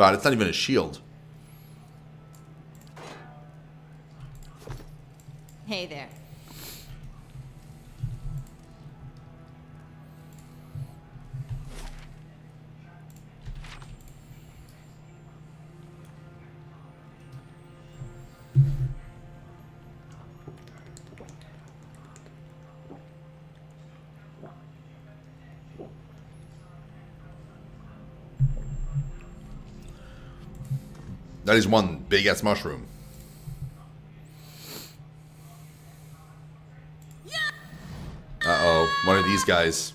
Wow, it's not even a shield. Hey there. That is one big ass mushroom. Uh-oh, one of these guys.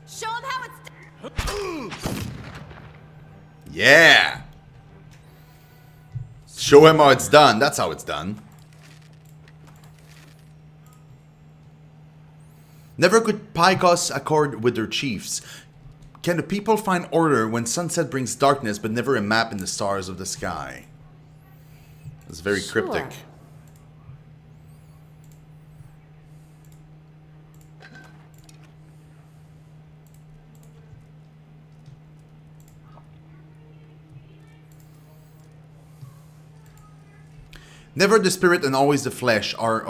Show him how it's done. Yeah! Show him how it's done. That's how it's done. Never could Picos accord with their chiefs. Can the people find order when sunset brings darkness, but never a map in the stars of the sky? It's very cryptic. Never the spirit and always the flesh are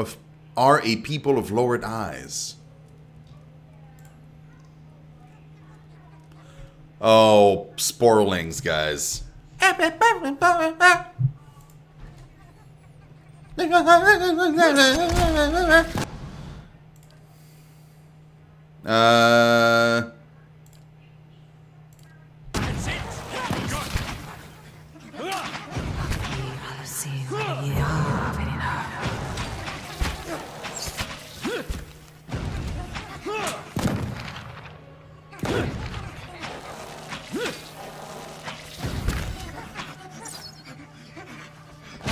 a people of lowered eyes. Oh, sporlings, guys.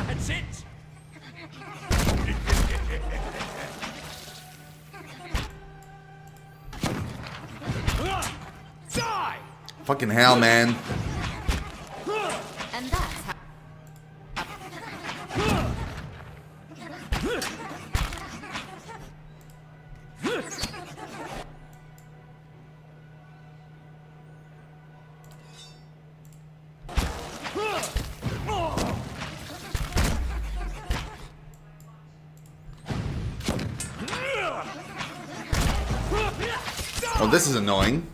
That's it! Die! Fucking hell, man. And that's how. Oh, this is annoying.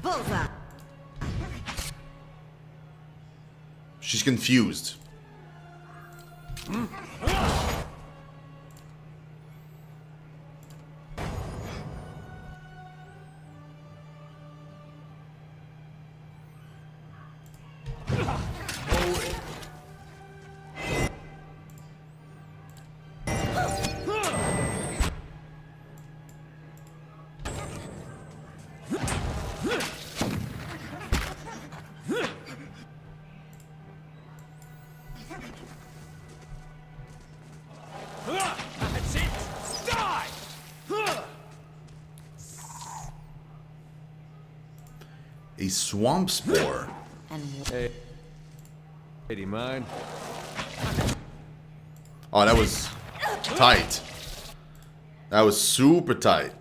Bullseye. She's confused. That's it! Die! A swamp spore. And Hey, do you mind? Oh, that was tight. That was super tight.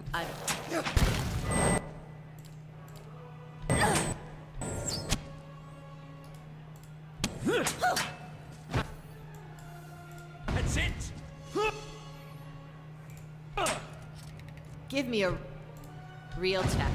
That's it! give me a real check.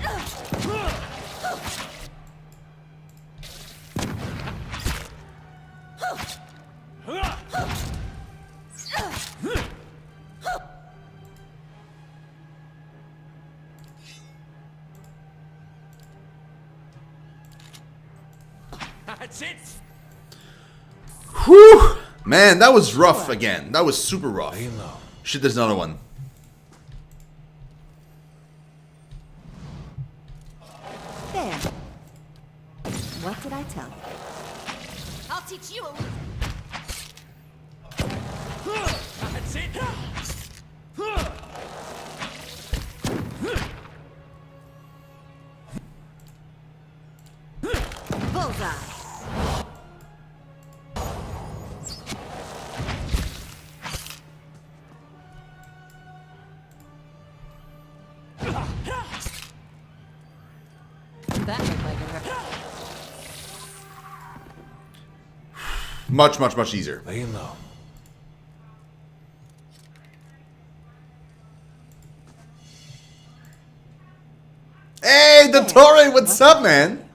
That's it. Whew! Man, that was rough again. That was super rough. Lay low. Shit, there's another one. There. What did I tell you? I'll teach you a That's it. Bullseye. That looked like it hurt. Much, much, much easier. Laying low. Hey, Dottore, what's up, man?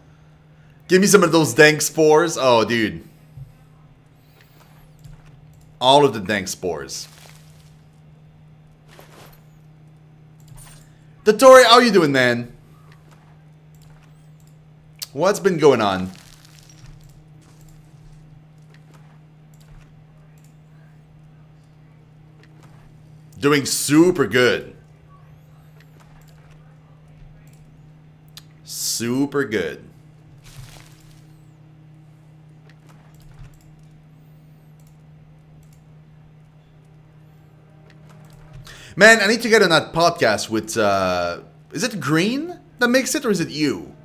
Give me some of those dank spores. Oh, dude. All of the dank spores. Dottore, how you doing, man? What's been going on? Doing super good. Super good. Man, I need to get on that podcast with, is it Green that makes it, or is it you?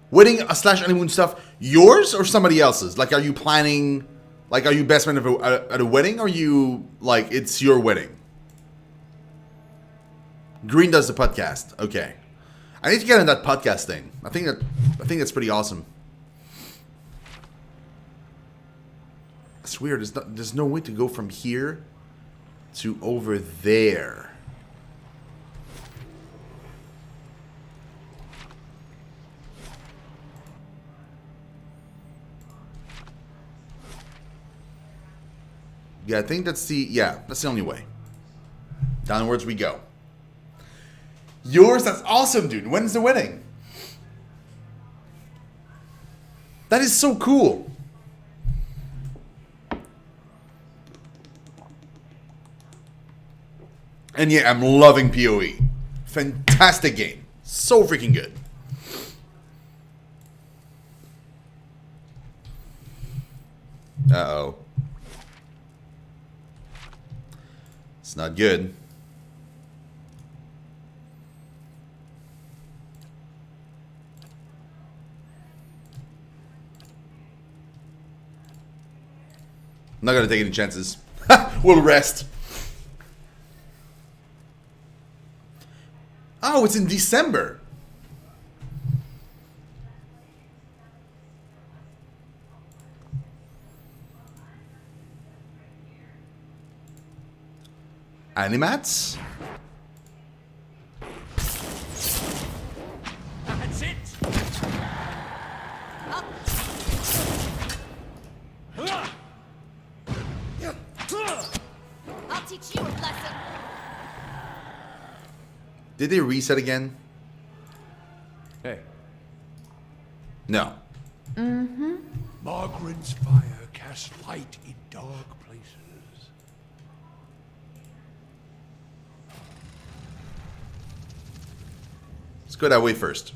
Wedding / honeymoon stuff, yours or somebody else's? Like, are you planning, like, are you best man at a wedding, or are you, like, it's your wedding? Green does the podcast. Okay. I need to get on that podcast thing. I think that's pretty awesome. It's weird. There's no way to go from here to over there. Yeah, I think that's the only way. Downwards we go. Yours? That's awesome, dude. When's the wedding? That is so cool. And yeah, I'm loving PoE. Fantastic game. So freaking good. Uh-oh. It's not good. I'm not gonna take any chances. We'll rest. Oh, it's in December. Animats? That's it. I'll teach you a lesson. Did they reset again? Hey. No. Margaret's fire casts light in dark places. Let's go that way first.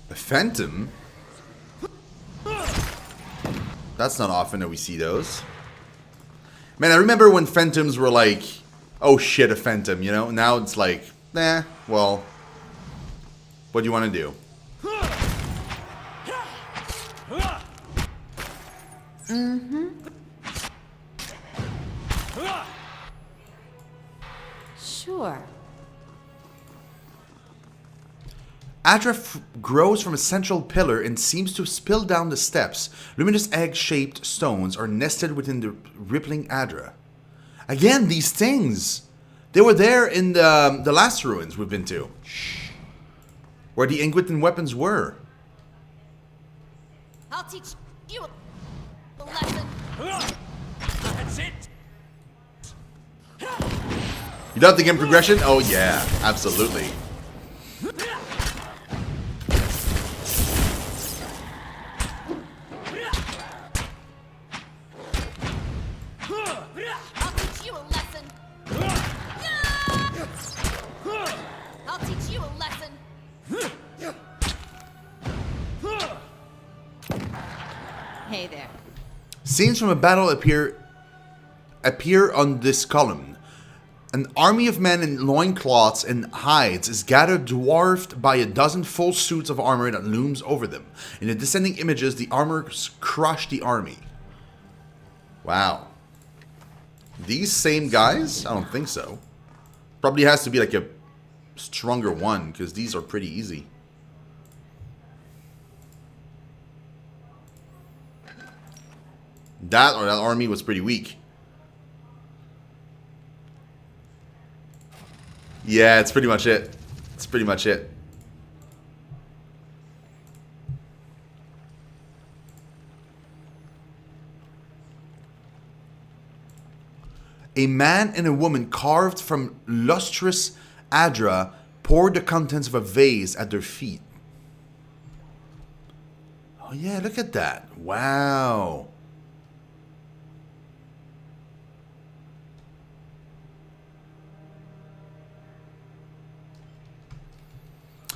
A phantom? That's not often that we see those. Man, I remember when phantoms were like, oh shit, a phantom, you know? Now it's like, nah, well, what do you want to do? Sure. Adra grows from a central pillar and seems to spill down the steps. Luminous egg-shaped stones are nested within the rippling Adra. Again, these things. They were there in the last ruins we've been to. Where the Inquisition weapons were. I'll teach you a lesson. That's it. You doubt the game progression? Oh yeah, absolutely. Hey there. Scenes from a battle appear on this column. An army of men in loincloths and hides is gathered, dwarfed by a dozen full suits of armor that looms over them. In the descending images, the armor crush the army. Wow. These same guys? I don't think so. Probably has to be like a stronger one, because these are pretty easy. That army was pretty weak. Yeah, it's pretty much it. It's pretty much it. A man and a woman carved from lustrous Adra poured the contents of a vase at their feet. Oh yeah, look at that. Wow.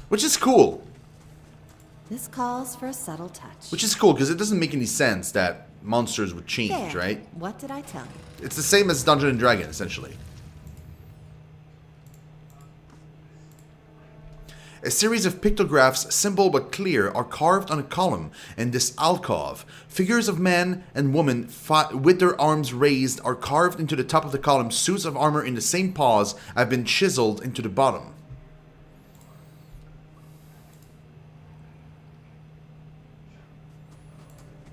Which is cool. This calls for a subtle touch. Which is cool, because it doesn't make any sense that monsters would change, There. right? What did I tell you? It's the same as Dungeon and Dragon, essentially. A series of pictographs, simple but clear, are carved on a column in this alcove. Figures of men and women with their arms raised are carved into the top of the column. Suits of armor in the same pose have been chiseled into the bottom.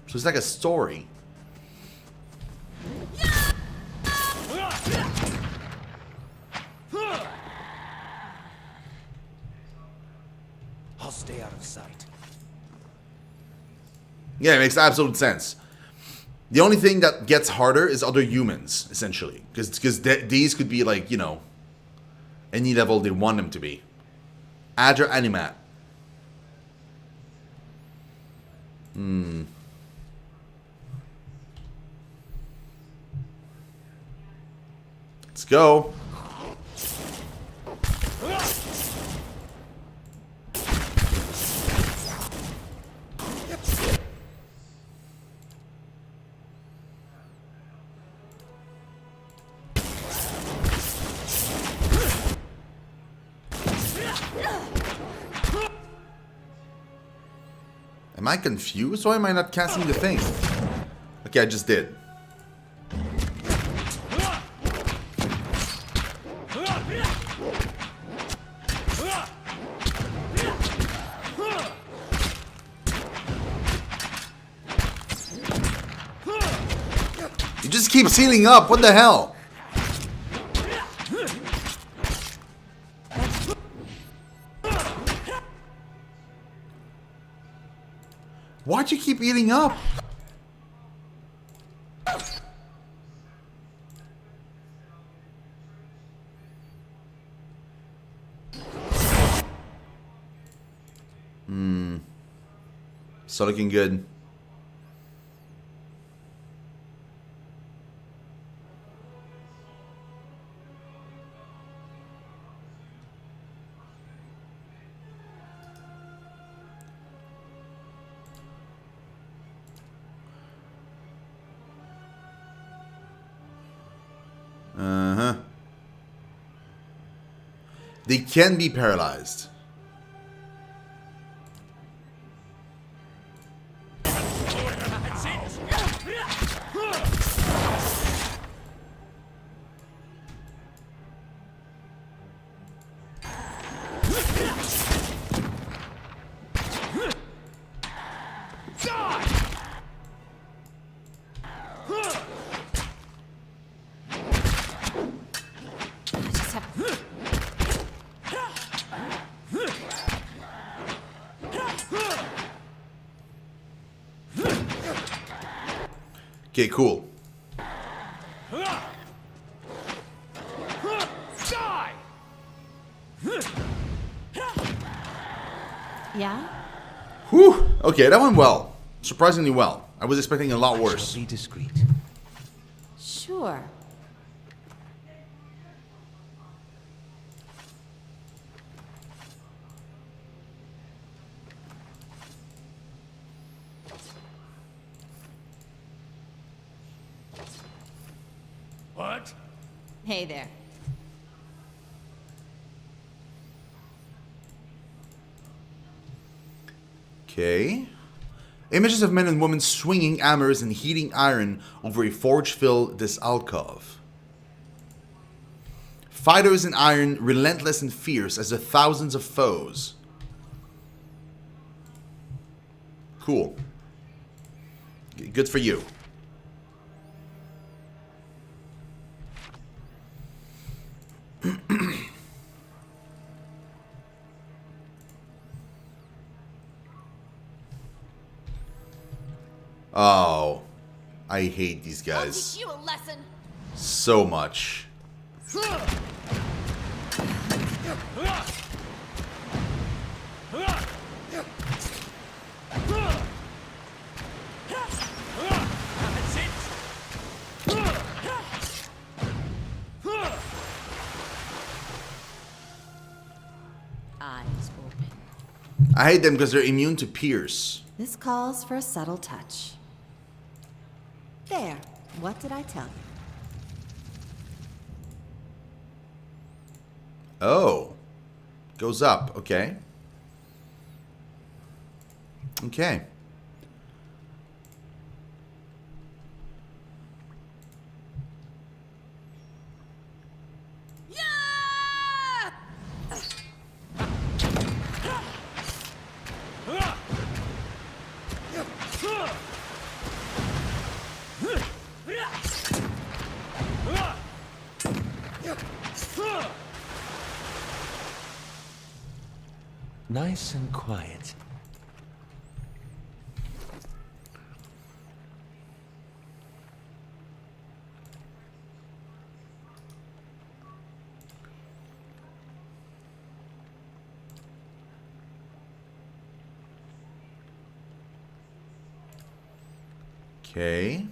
So it's like a story. I'll stay out of sight. Yeah, it makes absolute sense. The only thing that gets harder is other humans, essentially. Because these could be like, you know, any level they want them to be. Adra Animat. Let's go. Am I confused? Why am I not casting the thing? Okay, I just did. You just keep healing up. What the hell? Why'd you keep eating up? Still looking good. Uh-huh. They can be paralyzed. Just have... Okay, cool. Die! Yeah? Whew. Okay, that went well. Surprisingly well. I was expecting a lot worse. Be discreet. Sure. Hey there. Okay. Images of men and women swinging hammers and heating iron over a forge filled this alcove. Fighters in iron, relentless and fierce as the thousands of foes. Cool. Good for you. Oh, I hate these I'll guys teach you a lesson. so much. Eyes open. I hate them because they're immune to pierce. This calls for a subtle touch. There. What did I tell you? Oh. Goes up. Okay. Okay. Nice and quiet. Okay.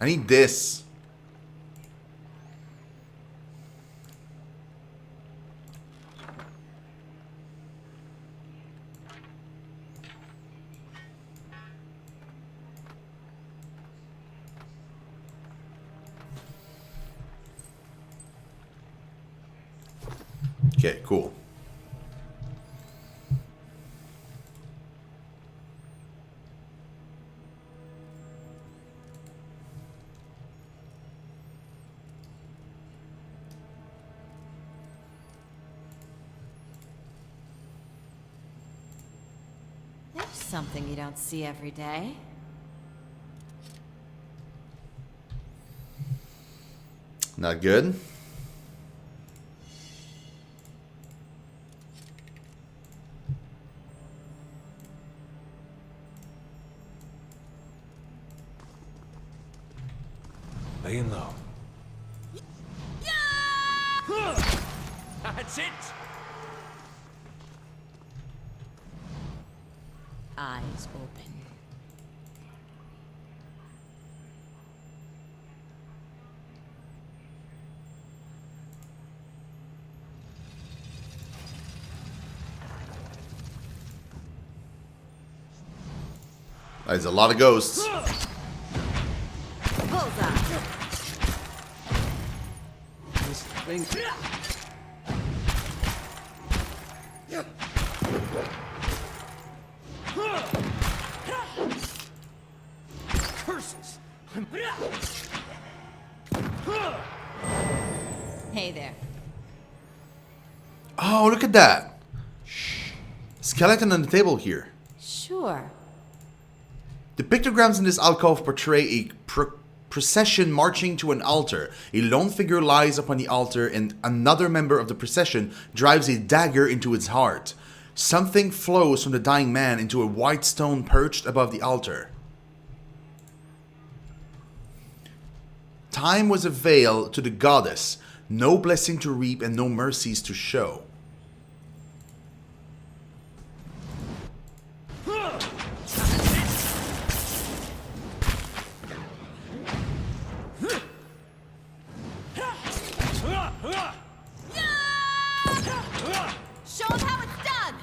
I need this. Okay, cool. There's something you don't see every day. Not good. Laying low. That's it! Eyes open. There's a lot of ghosts. Bullseye. This thing. Curses! Hey there. Oh, look at that. Skeleton on the table here. Sure. The pictograms in this alcove portray a procession marching to an altar. A lone figure lies upon the altar and another member of the procession drives a dagger into its heart. Something flows from the dying man into a white stone perched above the altar. Time was a veil to the goddess, no blessing to reap and no mercies to show. Show him how it's done!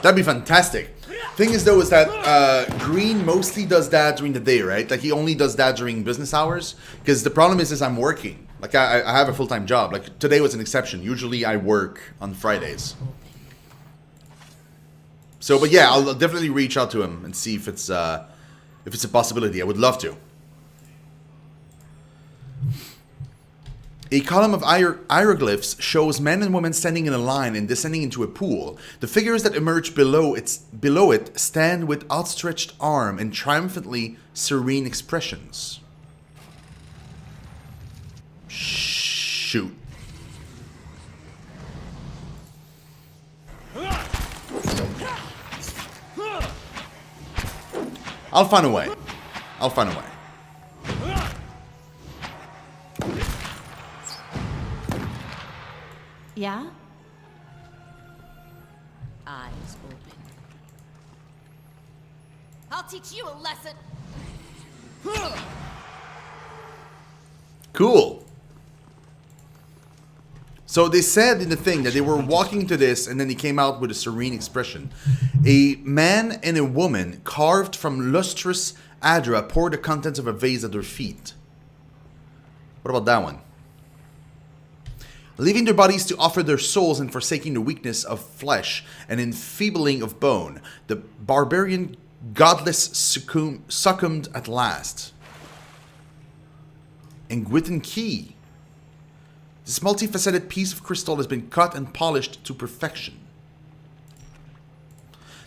That'd be fantastic. Thing is though is that Green mostly does that during the day, right? Like he only does that during business hours. Because the problem is I'm working. Like I have a full-time job. Like today was an exception. Usually I work on Fridays. So, but yeah, I'll definitely reach out to him and see if it's a possibility. I would love to. A column of hieroglyphs shows men and women standing in a line and descending into a pool. The figures that emerge below it stand with outstretched arm and triumphantly serene expressions. Shoot. I'll find a way. I'll find a way. Yeah? Eyes open. I'll teach you a lesson! Cool. So they said in the thing that they were walking to this and then he came out with a serene expression. A man and a woman carved from lustrous Adra pour the contents of a vase at their feet. What about that one? Leaving their bodies to offer their souls and forsaking the weakness of flesh and enfeebling of bone, the barbarian godless succumbed at last. Engwithan Key. This multifaceted piece of crystal has been cut and polished to perfection.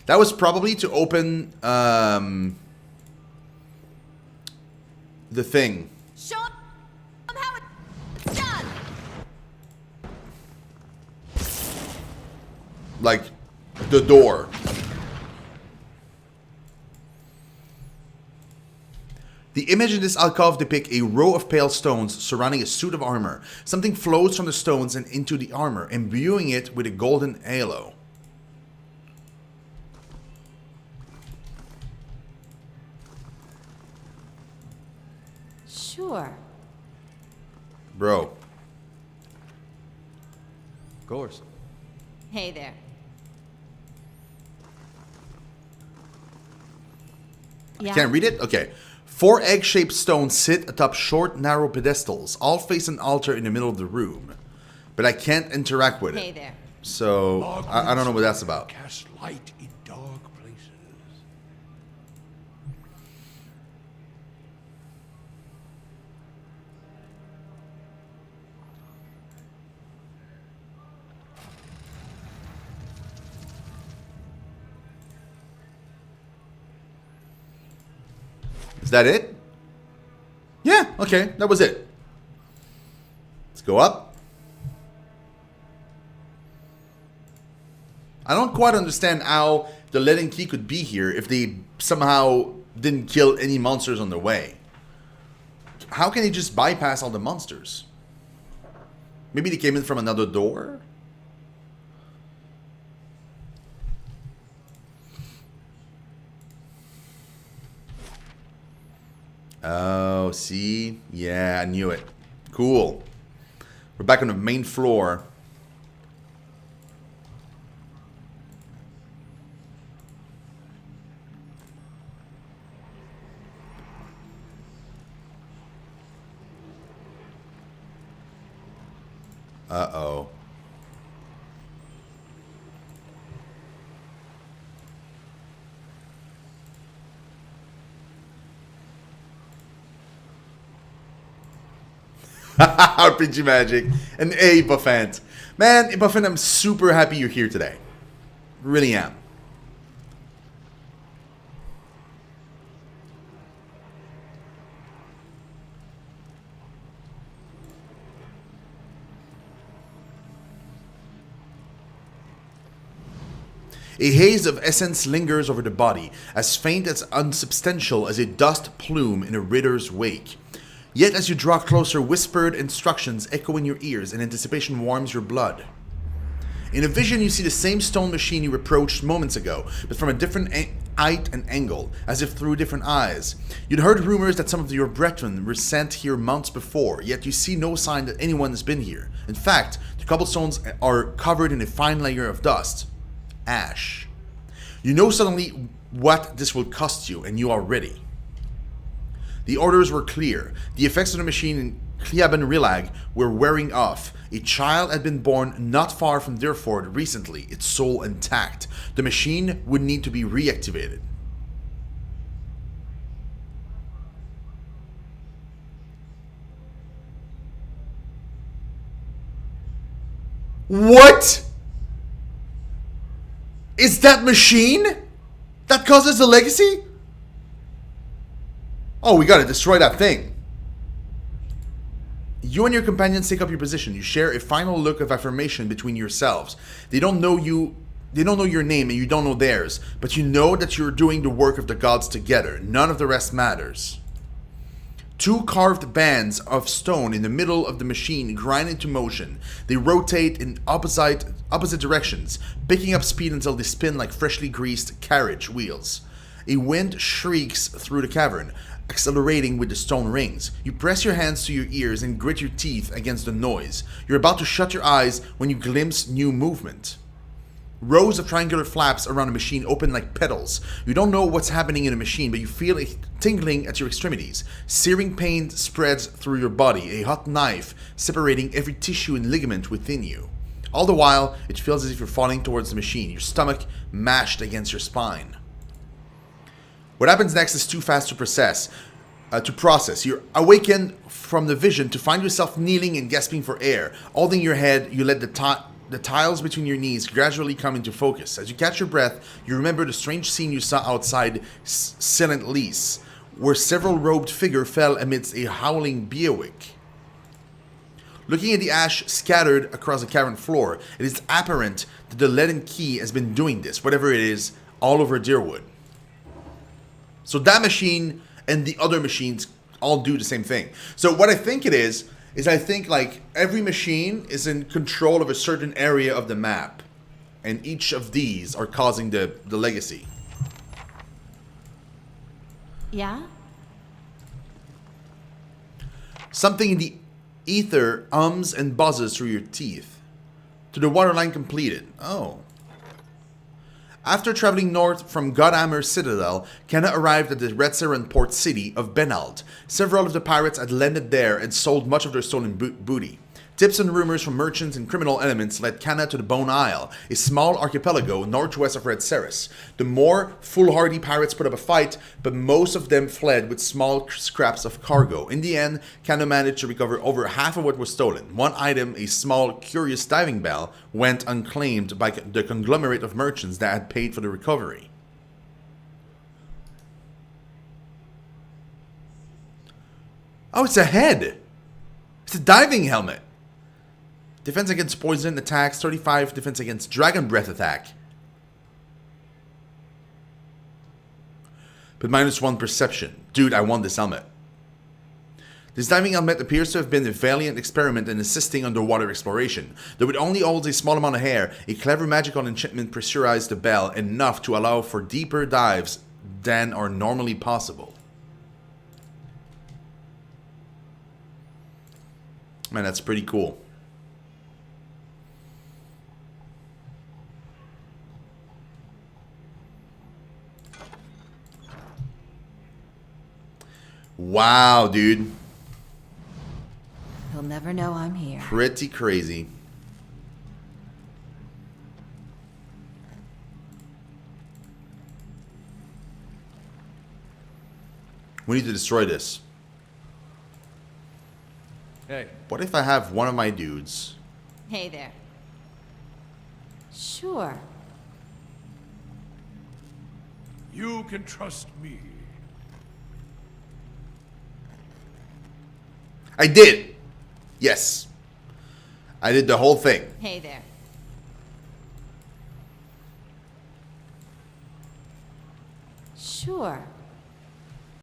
That was probably to open the thing. Show him how it's done! Like, the door. The image in this alcove depicts a row of pale stones surrounding a suit of armor. Something flows from the stones and into the armor, imbuing it with a golden halo. Sure. Bro. Of course. Hey there. Yeah. Can't read it? Okay. 4 egg-shaped stones sit atop short, narrow pedestals, all face an altar in the middle of the room. But I can't interact with Hey it. there. So, I don't know what that's about. Cast light in dark places. Is that it? Yeah, okay, that was it. Let's go up. I don't quite understand how the Leaden Key could be here if they somehow didn't kill any monsters on the way. How can they just bypass all the monsters? Maybe they came in from another door? Oh, see? Yeah, I knew it. Cool. We're back on the main floor. Uh-oh. RPG Magic. And hey, Buffant. Man, Buffant, I'm super happy you're here today. Really am. A haze of essence lingers over the body, as faint as unsubstantial as a dust plume in a ritter's wake. Yet as you draw closer, whispered instructions echo in your ears, and anticipation warms your blood. In a vision, you see the same stone machine you approached moments ago, but from a different height and angle, as if through different eyes. You'd heard rumors that some of your brethren were sent here months before, yet you see no sign that anyone has been here. In fact, the cobblestones are covered in a fine layer of dust. Ash. You know suddenly what this will cost you, and you are ready. The orders were clear. The effects of the machine in Cleaben Rilag were wearing off. A child had been born not far from Derford recently, its soul intact. The machine would need to be reactivated. What? Is that machine that causes the legacy? Oh, we gotta destroy that thing. You and your companions take up your position. You share a final look of affirmation between yourselves. They don't know you. They don't know your name and you don't know theirs, but you know that you're doing the work of the gods together. None of the rest matters. Two carved bands of stone in the middle of the machine grind into motion. They rotate in opposite directions, picking up speed until they spin like freshly greased carriage wheels. A wind shrieks through the cavern, accelerating with the stone rings. You press your hands to your ears and grit your teeth against the noise. You're about to shut your eyes when you glimpse new movement. Rows of triangular flaps around the machine open like petals. You don't know what's happening in the machine, but you feel a tingling at your extremities. Searing pain spreads through your body, a hot knife separating every tissue and ligament within you. All the while, it feels as if you're falling towards the machine, your stomach mashed against your spine. What happens next is too fast to process. You're awakened from the vision to find yourself kneeling and gasping for air. Holding your head, you let the tiles between your knees gradually come into focus. As you catch your breath, you remember the strange scene you saw outside Silent Lease, where several robed figures fell amidst a howling Beowulf. Looking at the ash scattered across the cavern floor, it is apparent that the leaden key has been doing this, whatever it is, all over Deerwood. So that machine and the other machines all do the same thing. So what I think it is I think like every machine is in control of a certain area of the map. And each of these are causing the legacy. Yeah? Something in the ether hums and buzzes through your teeth. To the waterline completed. Oh. After traveling north from Godhammer Citadel, Kenna arrived at the Redseran port city of Benald. Several of the pirates had landed there and sold much of their stolen booty. Tips and rumors from merchants and criminal elements led Kenna to the Bone Isle, a small archipelago northwest of Red Ceres. The more foolhardy pirates put up a fight, but most of them fled with small scraps of cargo. In the end, Kenna managed to recover over half of what was stolen. One item, a small, curious diving bell, went unclaimed by the conglomerate of merchants that had paid for the recovery. Oh, it's a head! It's a diving helmet! Defense against poison attacks, 35 defense against dragon breath attack. But -1 perception. Dude, I want this helmet. This diving helmet appears to have been a valiant experiment in assisting underwater exploration. Though it only holds a small amount of air, a clever magical enchantment pressurized the bell enough to allow for deeper dives than are normally possible. Man, that's pretty cool. Wow, dude. He'll never know I'm here. Pretty crazy. We need to destroy this. Hey. What if I have one of my dudes? Hey there. Sure. You can trust me. I did! Yes. I did the whole thing. Hey there. Sure.